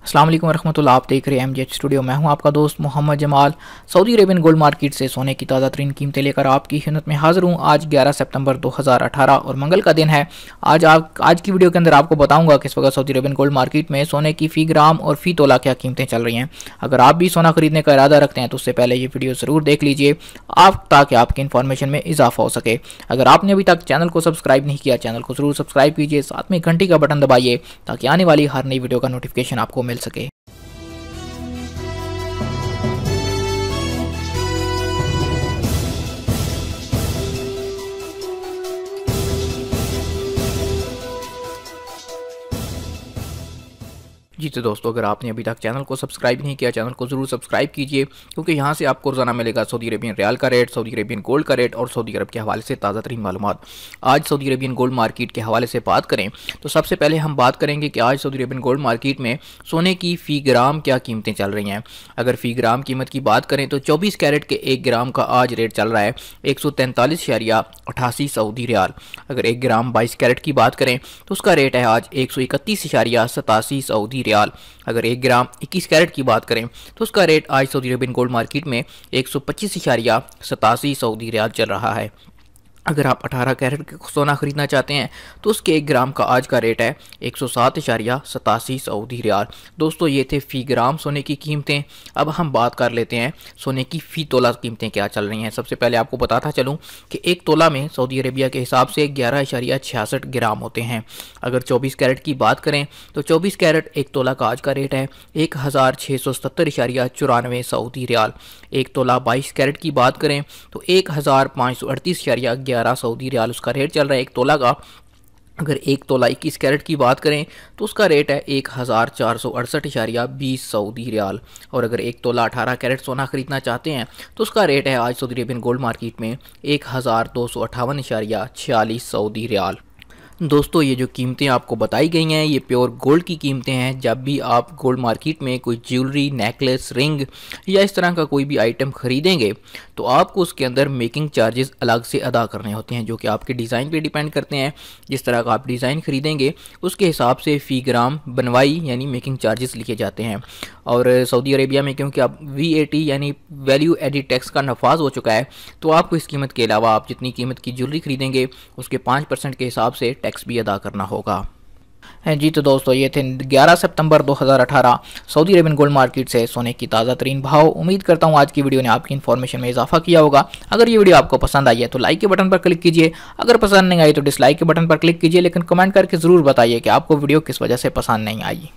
अस्सलाम वालेकुम रहमतुल्लाह। आप देख रहे हैं MGH स्टूडियो। मैं हूं आपका दोस्त Mohammad Jamal. Saudi Arabian gold market से सोने की ताज़ा तरीन कीमतें लेकर आपकी खिदमत में हाजिर हूं। आज 11 सितंबर 2018 और मंगल का दिन है। आज की वीडियो के अंदर आपको बताऊंगा कि इस वक्त सऊदी अरेबियन गोल्ड मार्केट में सोने की फ़ी ग्राम और फ़ी तोला क्या कीमतें चल रही हैं। अगर आप भी सोना खरीदने का इरादा रखते हैं तो उससे पहले ये वीडियो ज़रूर देख लीजिए ताकि आपकी इन्फॉर्मेशन में इजाफा हो सके। अगर आपने अभी तक चैनल को सब्सक्राइब नहीं किया, चैनल को ज़रूर सब्सक्राइब कीजिए, साथ में घंटी का बटन दबाइए ताकि आने वाली हर नई वीडियो का नोटिफिकेशन आपको मिल सके। जी तो दोस्तों, अगर आपने अभी तक चैनल को सब्सक्राइब नहीं किया, चैनल को ज़रूर सब्सक्राइब कीजिए क्योंकि यहाँ से आपको रोज़ाना मिलेगा सऊदी अरेबियन रियाल का रेट, सऊदी अरेबियन गोल्ड का रेट और सऊदी अरब के हवाले से ताज़ा तरीन मालूमात। आज सऊदी अरेबियन गोल्ड मार्केट के हवाले से बात करें तो सबसे पहले हम बात करेंगे कि आज सऊदी अरेबियन गोल्ड मार्केट में सोने की फ़ी ग्राम क्या कीमतें चल रही हैं। अगर फ़ी ग्राम कीमत की बात करें तो 24 कैरेट के 1 ग्राम का आज रेट चल रहा है 143.88 सऊदी रियाल। अगर 1 ग्राम 22 कैरेट की बात करें तो उसका रेट है आज 131.87 सऊदी रियाल। अगर 1 ग्राम 21 कैरेट की बात करें तो उसका रेट आज सऊदी अरेबियन गोल्ड मार्केट में 125.87 सऊदी रियाल चल रहा है। अगर आप 18 कैरेट का सोना खरीदना चाहते हैं तो उसके 1 ग्राम का आज का रेट है 107.87 सऊदी रियाल। दोस्तों, ये थे फ़ी ग्राम सोने की कीमतें। अब हम बात कर लेते हैं सोने की फ़ी तोला कीमतें क्या चल रही हैं। सबसे पहले आपको बताता चलूँ कि 1 तोला में सऊदी अरेबिया के हिसाब से 11.66 ग्राम होते हैं। अगर 24 कैरेट की बात करें तो 24 कैरेट 1 तोला का आज का रेट है 1670.94 सऊदी रियाल। 1 तोला 22 कैरेट की बात करें तो 1538.11 सऊदी रियाल उसका रेट चल रहा है 1 तोला का। अगर 1 तोला 21 कैरेट की बात करें तो उसका रेट है 1468.20 सऊदी रियाल। और अगर 1 तोला 18 कैरेट सोना खरीदना चाहते हैं तो उसका रेट है आज सऊदी अरेबियन गोल्ड मार्केट में 1258.46 सऊदी रियाल। दोस्तों, ये जो कीमतें आपको बताई गई हैं ये प्योर गोल्ड की कीमतें हैं। जब भी आप गोल्ड मार्केट में कोई ज्वेलरी, नेकलेस, रिंग या इस तरह का कोई भी आइटम खरीदेंगे तो आपको उसके अंदर मेकिंग चार्जेस अलग से अदा करने होते हैं जो कि आपके डिज़ाइन पे डिपेंड करते हैं। जिस तरह का आप डिज़ाइन खरीदेंगे उसके हिसाब से फ़ी ग्राम बनवाई यानी मेकिंग चार्जेस लिखे जाते हैं। और सऊदी अरेबिया में क्योंकि अब VAT यानी वैल्यू एडिड टैक्स का नफाज हो चुका है तो आपको इस कीमत के अलावा आप जितनी कीमत की ज्वेलरी खरीदेंगे उसके 5% के हिसाब से टैक्स भी अदा करना होगा। जी तो दोस्तों, ये थे 11 सितंबर 2018 सऊदी अरेबियन गोल्ड मार्केट से सोने की ताज़ा तरीन भाव। उम्मीद करता हूँ आज की वीडियो ने आपकी इन्फॉर्मेशन में इजाफा किया होगा। अगर ये वीडियो आपको पसंद आई है तो लाइक के बटन पर क्लिक कीजिए, अगर पसंद नहीं आई तो डिसलाइक के बटन पर क्लिक कीजिए, लेकिन कमेंट करके ज़रूर बताइए कि आपको वीडियो किस वजह से पसंद नहीं आई।